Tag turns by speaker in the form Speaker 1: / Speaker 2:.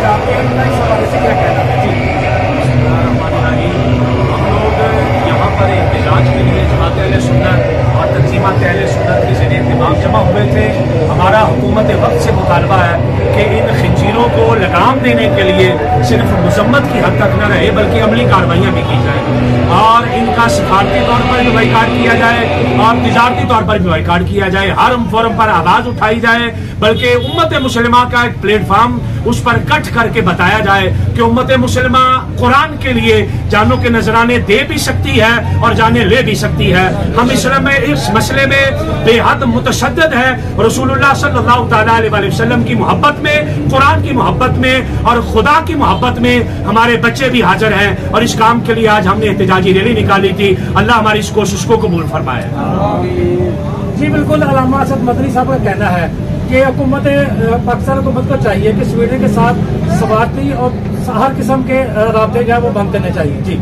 Speaker 1: आपके इस हवाले से क्या कहना है? जी,
Speaker 2: हम लोग यहाँ पर एहतजाज के लिए जमात अहले सुन्नत और तंजीमात अहले सुन्नत के ज़रिए दिमाग जमा हुए थे। हमारा हुकूमत वक्त से मुतालबा है कि इन खंजीरों को लगाम देने के लिए सिर्फ मजम्मत की हद तक न रहे बल्कि अमली कार्रवाइयाँ भी की जाए और इनका सफारती तौर पर भी बाइकाट किया जाए और तिजारती तौर पर भी बाइकाट किया जाए। हर फोरम पर आवाज उठाई जाए, बल्कि उम्मत मुसलिमा का एक प्लेटफॉर्म उस पर कट करके बताया जाए कि उम्मत मुसलिमा कुरान के लिए जानों के नजराने दे भी सकती है और जाने ले भी सकती है। हम इस्लाम में इस मसले में बेहद मुतशद्दिद है। रसूलुल्लाह सल्लल्लाहु अलैहि वसल्लम की मोहब्बत में, कुरान की मोहब्बत में और खुदा की मोहब्बत में हमारे बच्चे भी हाजिर हैं और इस काम के लिए आज हमने एहतजाजी रैली निकाली थी। अल्लाह हमारी इस कोशिश को कबूल फरमाए।
Speaker 1: जी बिल्कुल, अल्लामा असद मदनी साहब का कहना है कि हुकूमत पाकिस्तान हुकूमत को चाहिए कि स्वीडन के साथ सवारती और हर किस्म के राब्ते जो है वो बंद करने चाहिए। जी।